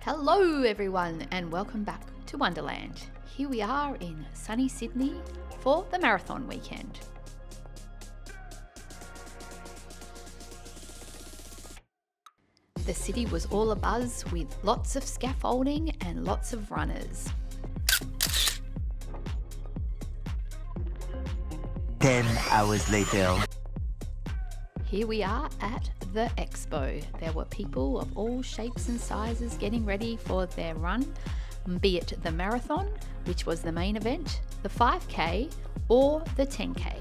Hello everyone and welcome back to Wonderland. Here we are in sunny Sydney for the marathon weekend. The city was all abuzz with lots of scaffolding and lots of runners. 10 hours later. Here we are at the expo. There were people of all shapes and sizes getting ready for their run, be it the marathon, which was the main event, the 5K or the 10K.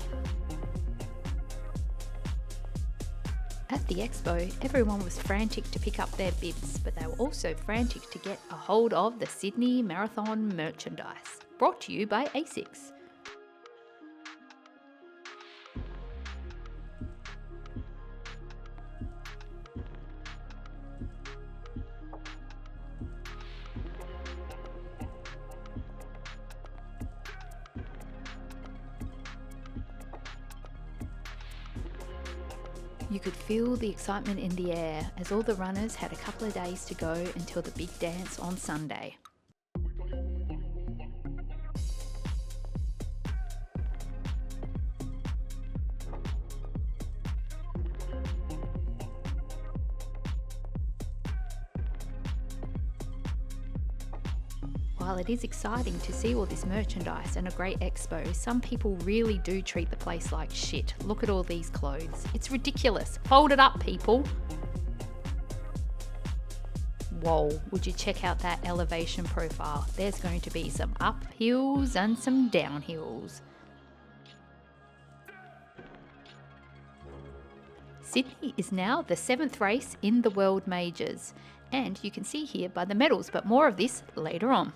At the expo, everyone was frantic to pick up their bibs, but they were also frantic to get a hold of the Sydney Marathon merchandise. Brought to you by ASICS. You could feel the excitement in the air as all the runners had a couple of days to go until the big dance on Sunday. While it is exciting to see all this merchandise and a great expo, some people really do treat the place like shit. Look at all these clothes. It's ridiculous. Fold it up, people. Whoa, would you check out that elevation profile? There's going to be some uphills and some downhills. Sydney is now the 7th race in the World Majors, and you can see here by the medals, but more of this later on.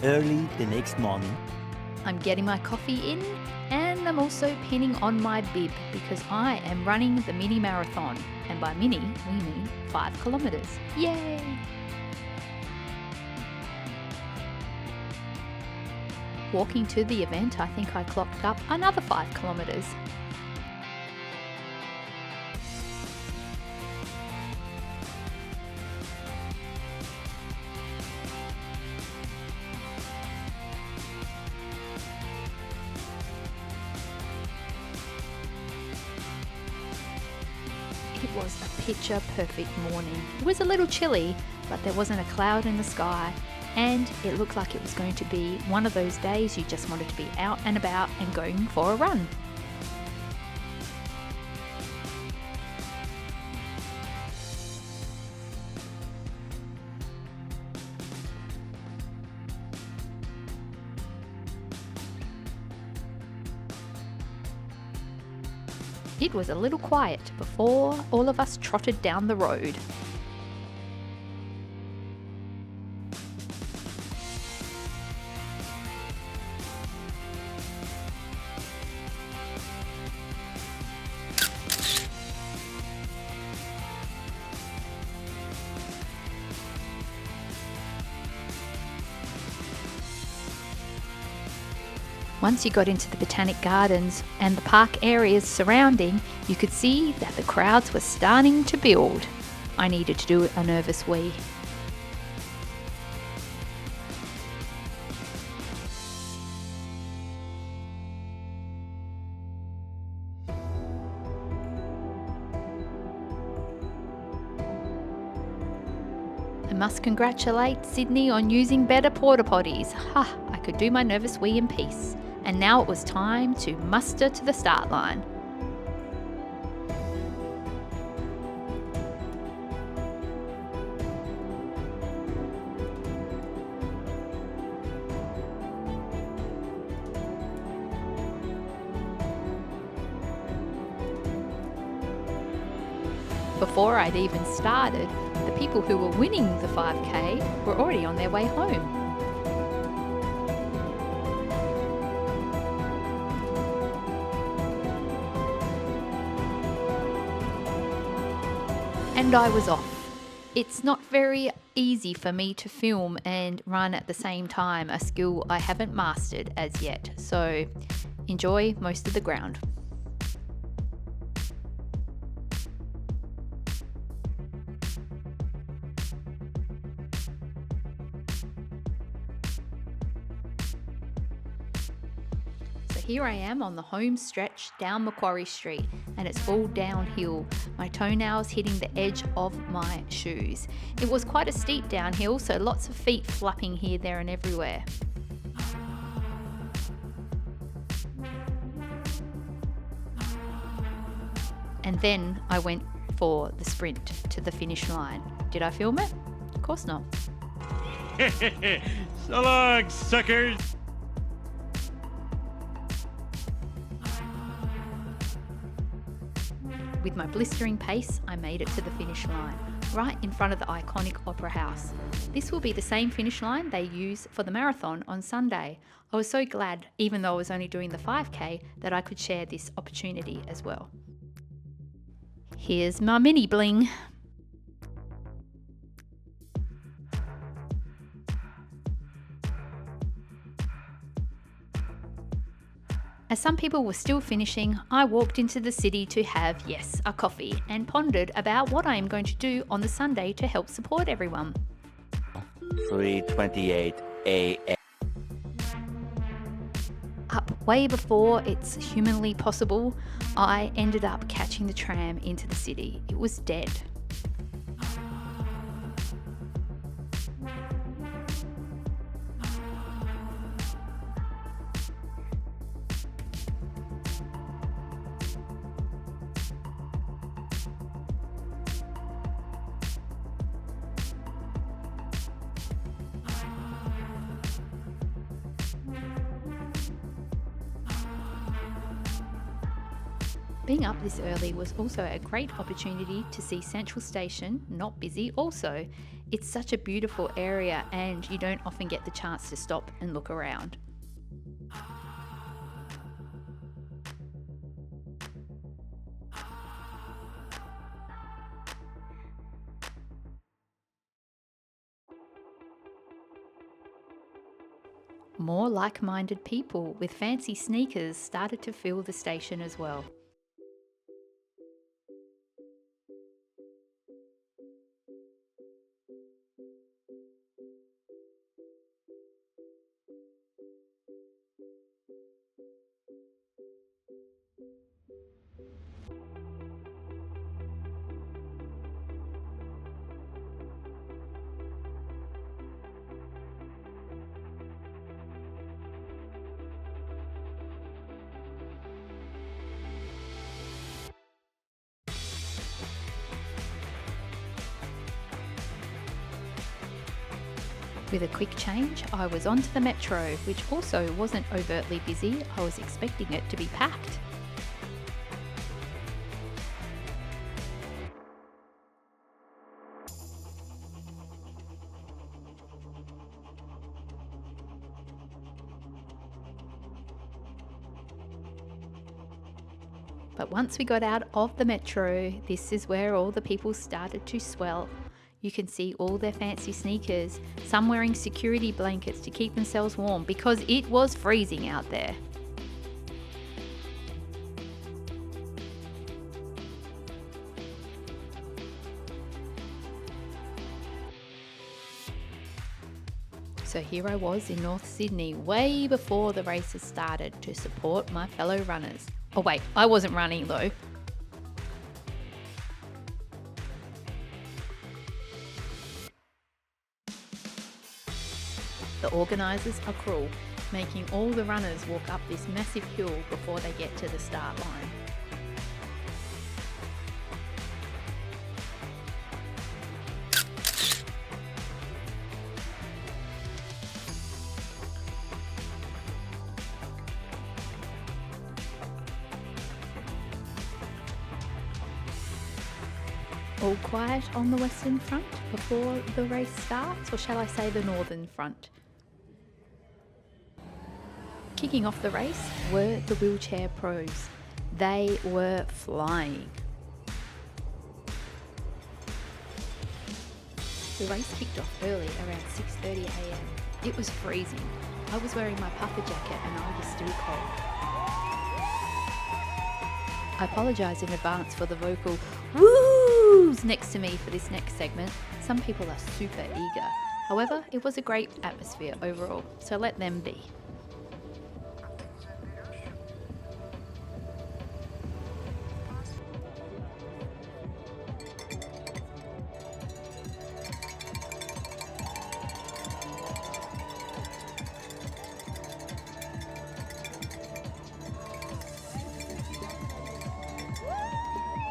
Early the next morning. I'm getting my coffee in and I'm also pinning on my bib because I am running the mini marathon, and by mini we mean 5 kilometres. Yay! Walking to the event, I think I clocked up another 5 kilometres. It was a picture perfect morning. It was a little chilly, but there wasn't a cloud in the sky, and it looked like it was going to be one of those days you just wanted to be out and about and going for a run. It was a little quiet before all of us trotted down the road. Once you got into the Botanic Gardens and the park areas surrounding, you could see that the crowds were starting to build. I needed to do a nervous wee. I must congratulate Sydney on using better porta potties. Ha, I could do my nervous wee in peace. And now it was time to muster to the start line. Before I'd even started, the people who were winning the 5K were already on their way home. And I was off. It's not very easy for me to film and run at the same time, a skill I haven't mastered as yet, so enjoy most of the ground. Here I am on the home stretch down Macquarie Street, and it's all downhill, my toenails hitting the edge of my shoes. It was quite a steep downhill, so lots of feet flapping here, there and everywhere. And then I went for the sprint to the finish line. Did I film it? Of course not. So long, suckers! With my blistering pace, I made it to the finish line, right in front of the iconic Opera House. This will be the same finish line they use for the marathon on Sunday. I was so glad, even though I was only doing the 5K, that I could share this opportunity as well. Here's my mini bling. As some people were still finishing, I walked into the city to have, yes, a coffee and pondered about what I am going to do on the Sunday to help support everyone. 3:28 a.m. Up way before it's humanly possible, I ended up catching the tram into the city. It was dead. Being up this early was also a great opportunity to see Central Station, not busy also. It's such a beautiful area and you don't often get the chance to stop and look around. More like-minded people with fancy sneakers started to fill the station as well. With a quick change, I was onto the metro, which also wasn't overtly busy. I was expecting it to be packed. But once we got out of the metro, this is where all the people started to swell. You can see all their fancy sneakers, some wearing security blankets to keep themselves warm because it was freezing out there. So here I was in North Sydney, way before the races started, to support my fellow runners. Oh wait, I wasn't running though. The organisers are cruel, making all the runners walk up this massive hill before they get to the start line. All quiet on the Western Front before the race starts, or shall I say the Northern Front? Kicking off the race were the wheelchair pros. They were flying. The race kicked off early, around 6:30 a.m. It was freezing. I was wearing my puffer jacket and I was still cold. I apologise in advance for the vocal woos next to me for this next segment. Some people are super eager. However, it was a great atmosphere overall, so let them be.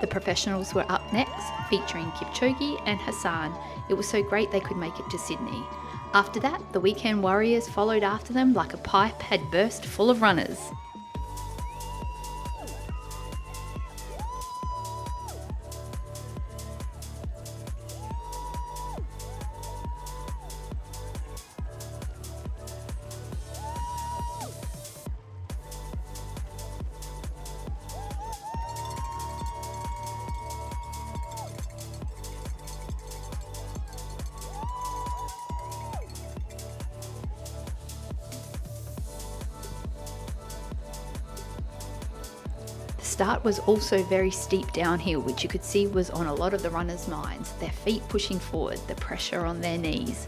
The professionals were up next, featuring Kipchoge and Hassan. It was so great they could make it to Sydney. After that, the weekend warriors followed after them like a pipe had burst full of runners. The start was also very steep downhill, which you could see was on a lot of the runners' minds, their feet pushing forward, the pressure on their knees.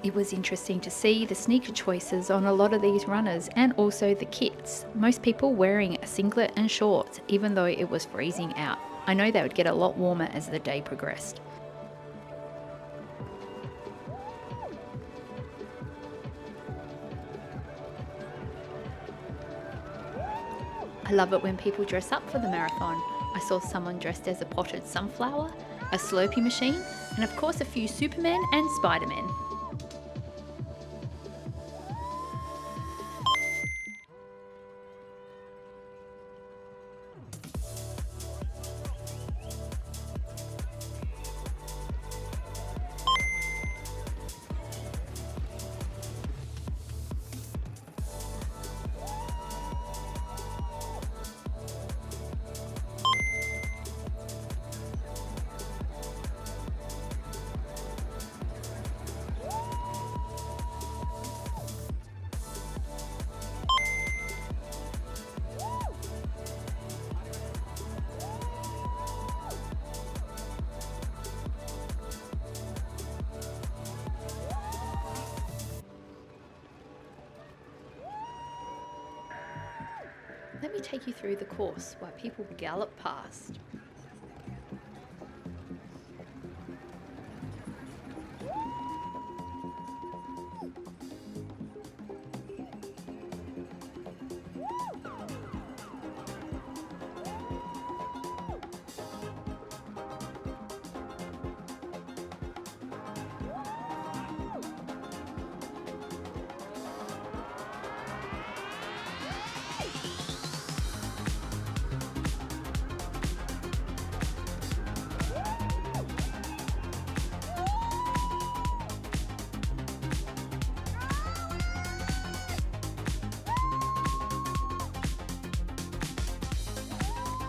It was interesting to see the sneaker choices on a lot of these runners and also the kits. Most people wearing a singlet and shorts, even though it was freezing out. I know they would get a lot warmer as the day progressed. I love it when people dress up for the marathon. I saw someone dressed as a potted sunflower, a Slurpee machine, and of course a few Supermen and Spider-Men. Let me take you through the course while people gallop past.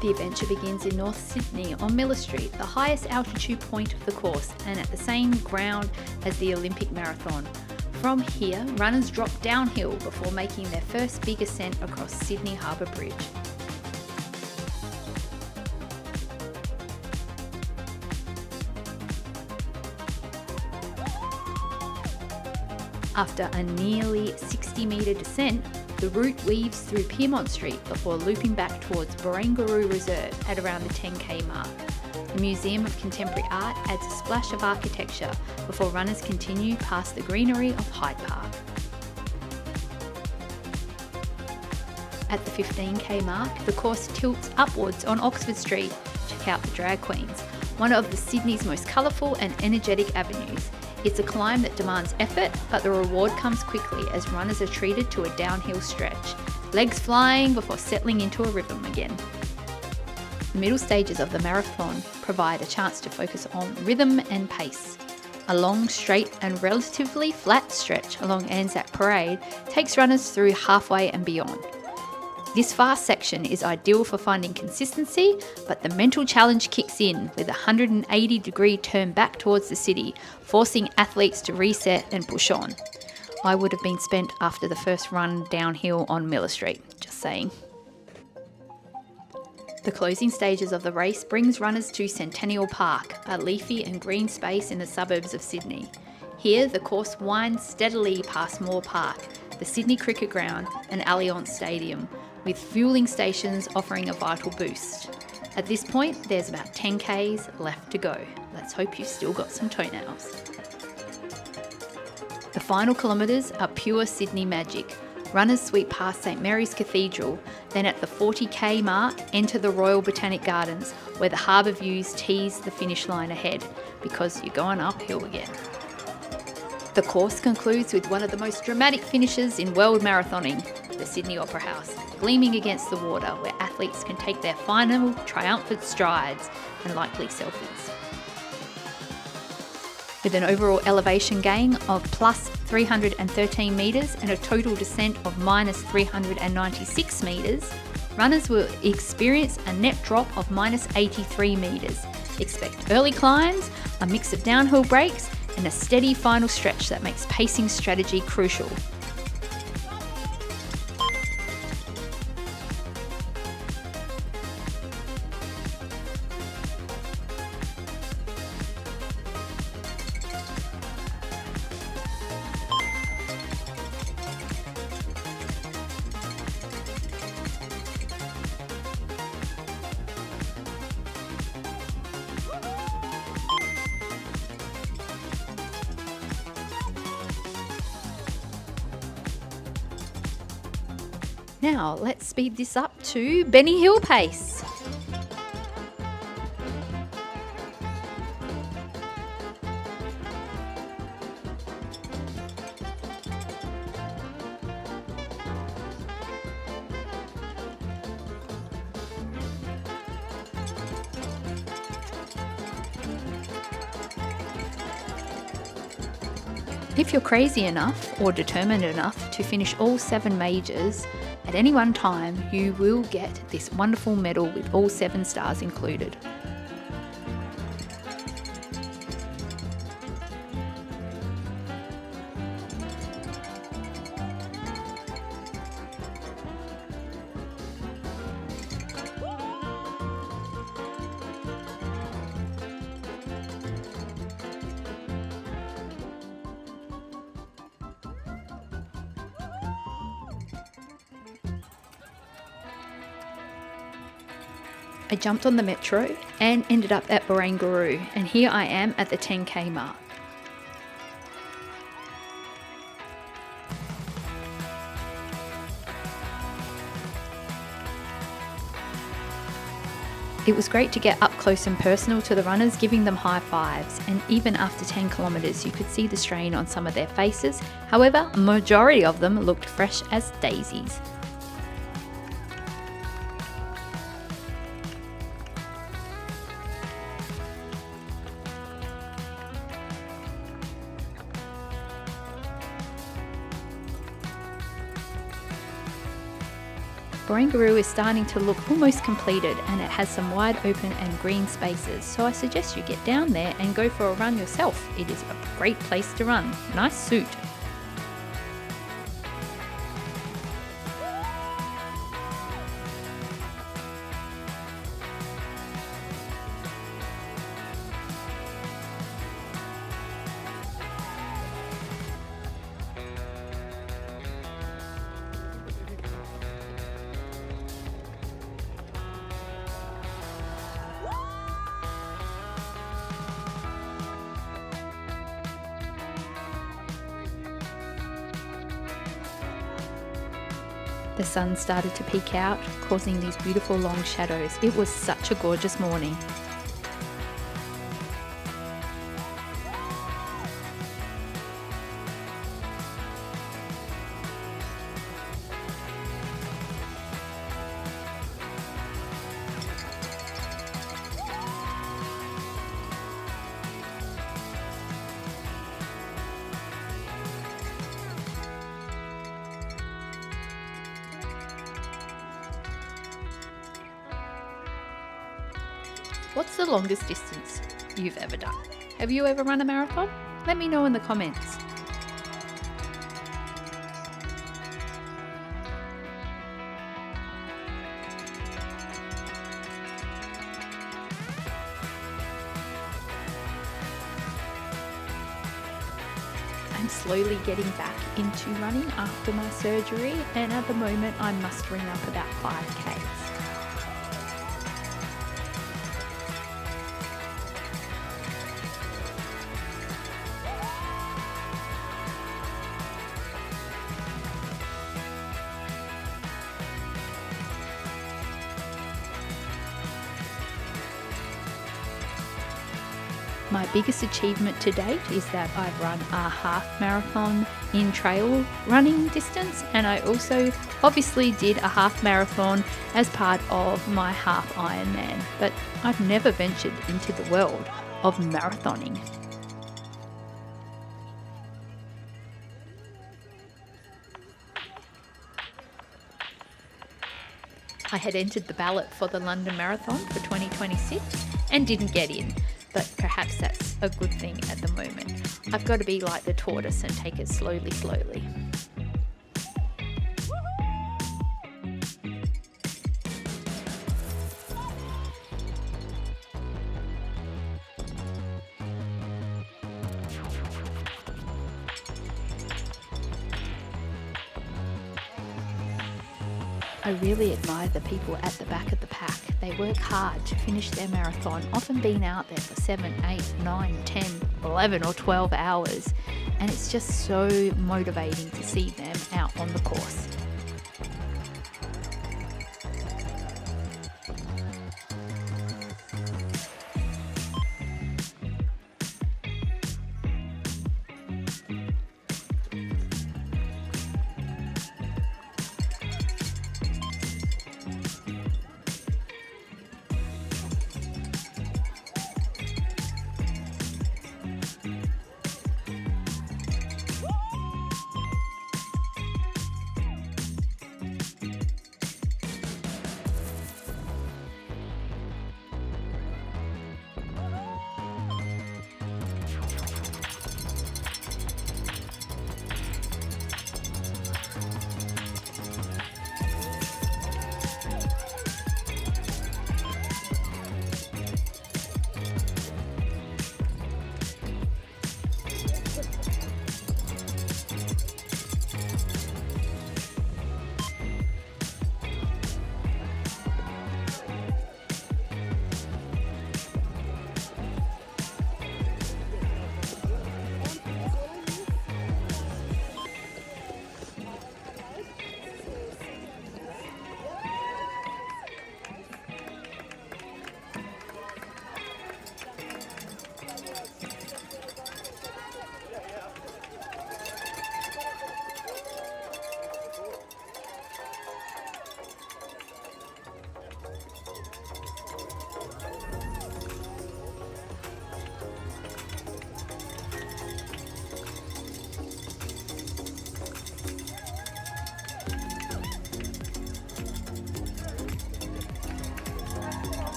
The adventure begins in North Sydney on Miller Street, the highest altitude point of the course and at the same ground as the Olympic Marathon. From here, runners drop downhill before making their first big ascent across Sydney Harbour Bridge. After a nearly 60-metre descent, the route weaves through Piermont Street before looping back towards Barangaroo Reserve at around the 10k mark. The Museum of Contemporary Art adds a splash of architecture before runners continue past the greenery of Hyde Park. At the 15k mark, the course tilts upwards on Oxford Street. Check out the drag queens, one of the Sydney's most colourful and energetic avenues. It's a climb that demands effort, but the reward comes quickly as runners are treated to a downhill stretch, legs flying before settling into a rhythm again. The middle stages of the marathon provide a chance to focus on rhythm and pace. A long, straight and relatively flat stretch along Anzac Parade takes runners through halfway and beyond. This fast section is ideal for finding consistency, but the mental challenge kicks in with a 180-degree turn back towards the city, forcing athletes to reset and push on. I would have been spent after the first run downhill on Miller Street, just saying. The closing stages of the race brings runners to Centennial Park, a leafy and green space in the suburbs of Sydney. Here, the course winds steadily past Moore Park, the Sydney Cricket Ground and Allianz Stadium, with fueling stations offering a vital boost. At this point, there's about 10 Ks left to go. Let's hope you've still got some toenails. The final kilometres are pure Sydney magic. Runners sweep past St Mary's Cathedral, then at the 40k mark enter the Royal Botanic Gardens, where the harbour views tease the finish line ahead, because you're going uphill again. The course concludes with one of the most dramatic finishes in world marathoning, the Sydney Opera House, gleaming against the water, where athletes can take their final triumphant strides and likely selfies. With an overall elevation gain of plus 313 metres and a total descent of minus 396 metres, runners will experience a net drop of minus 83 metres. Expect early climbs, a mix of downhill breaks and a steady final stretch that makes pacing strategy crucial. Now let's speed this up to Benny Hill pace. If you're crazy enough or determined enough to finish all 7 majors at any one time, you will get this wonderful medal with all 7 stars included. I jumped on the metro and ended up at Barangaroo, and here I am at the 10k mark. It was great to get up close and personal to the runners, giving them high fives, and even after 10 kilometres you could see the strain on some of their faces. However, a majority of them looked fresh as daisies. Barangaroo is starting to look almost completed, and it has some wide open and green spaces, so I suggest you get down there and go for a run yourself. It is a great place to run. Nice suit. The sun started to peek out, causing these beautiful long shadows. It was such a gorgeous morning. What's the longest distance you've ever done? Have you ever run a marathon? Let me know in the comments. I'm slowly getting back into running after my surgery, and at the moment I'm mustering up about 5Ks. My biggest achievement to date is that I've run a half marathon in trail running distance, and I also obviously did a half marathon as part of my half Ironman, but I've never ventured into the world of marathoning. I had entered the ballot for the London Marathon for 2026 and didn't get in. But perhaps that's a good thing at the moment. I've got to be like the tortoise and take it slowly. I really admire the people at the back of the pack. They work hard to finish their marathon, often being out there for 7, 8, 9, 10, 11 or 12 hours. And it's just so motivating to see them out on the course.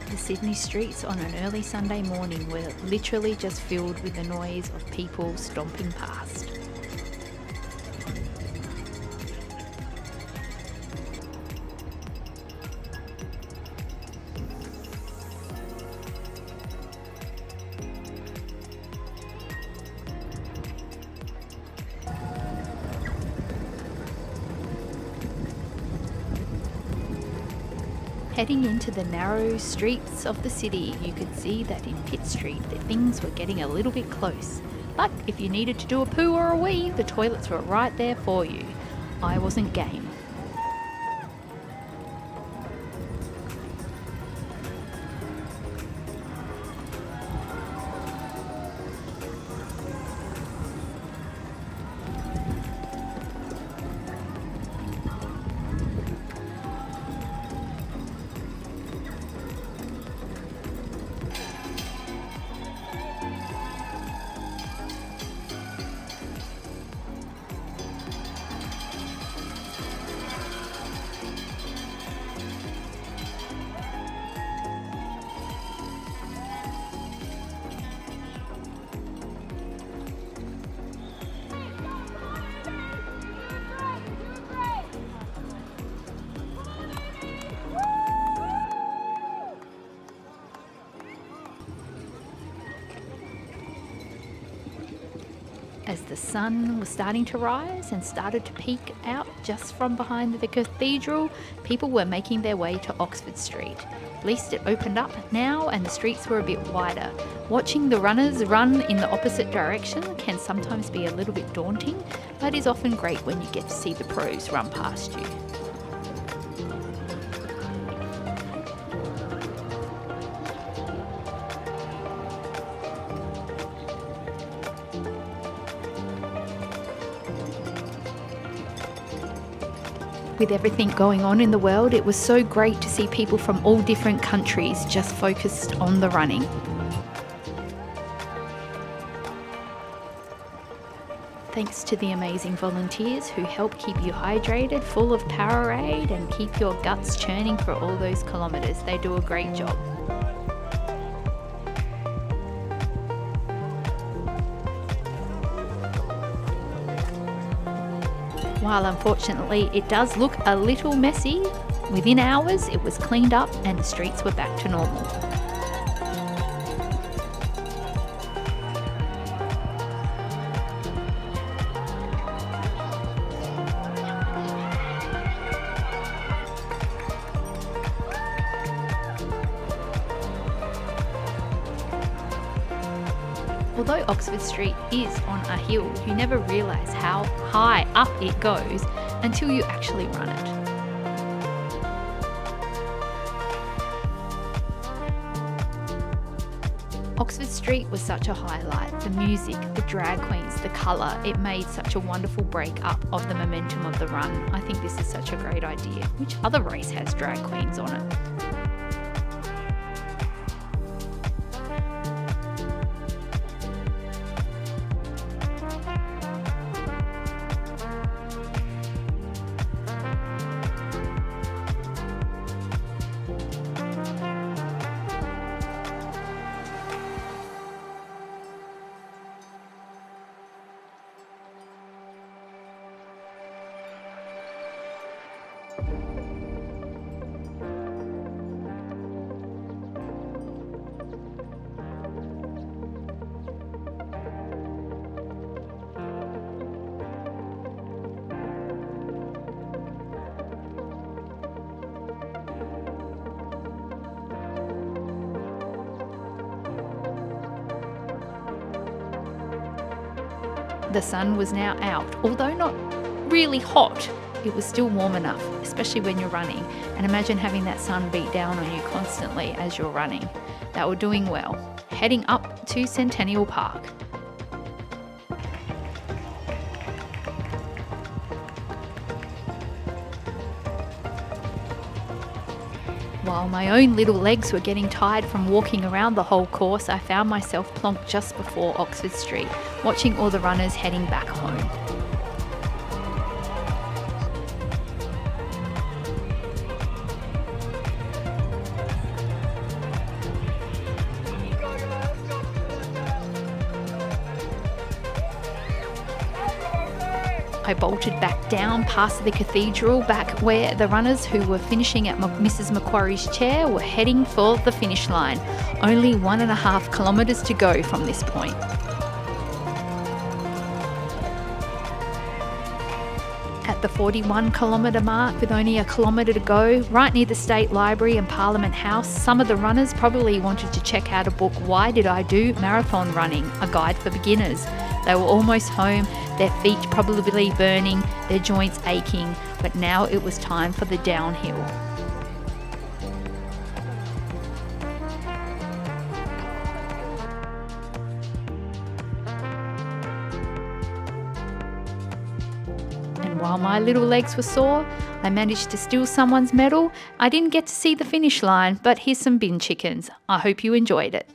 The Sydney streets on an early Sunday morning were literally just filled with the noise of people stomping past. Heading into the narrow streets of the city, you could see that in Pitt Street that things were getting a little bit close. But if you needed to do a poo or a wee, the toilets were right there for you. I wasn't game. As the sun was starting to rise and started to peek out just from behind the cathedral, people were making their way to Oxford Street. At least it opened up now and the streets were a bit wider. Watching the runners run in the opposite direction can sometimes be a little bit daunting, but is often great when you get to see the pros run past you. With everything going on in the world, it was so great to see people from all different countries just focused on the running. Thanks to the amazing volunteers who help keep you hydrated, full of Powerade, and keep your guts churning for all those kilometres. They do a great job. While unfortunately it does look a little messy, within hours it was cleaned up and the streets were back to normal. Although Oxford Street is on a hill, you never realise how high up it goes until you actually run it. Oxford Street was such a highlight. The music, the drag queens, the colour, it made such a wonderful break up of the momentum of the run. I think this is such a great idea. Which other race has drag queens on it? The sun was now out, although not really hot. It was still warm enough, especially when you're running. And imagine having that sun beat down on you constantly as you're running. They were doing well. Heading up to Centennial Park. While my own little legs were getting tired from walking around the whole course, I found myself plonked just before Oxford Street, watching all the runners heading back home. I bolted back down past the cathedral, back where the runners who were finishing at Mrs. Macquarie's chair were heading for the finish line. Only 1.5 kilometres to go from this point. At the 41 kilometre mark with only a kilometre to go, right near the State Library and Parliament House, some of the runners probably wanted to check out a book, Why Did I Do Marathon Running? A Guide for Beginners. They were almost home, their feet probably burning, their joints aching, but now it was time for the downhill. And while my little legs were sore, I managed to steal someone's medal. I didn't get to see the finish line, but here's some bin chickens. I hope you enjoyed it.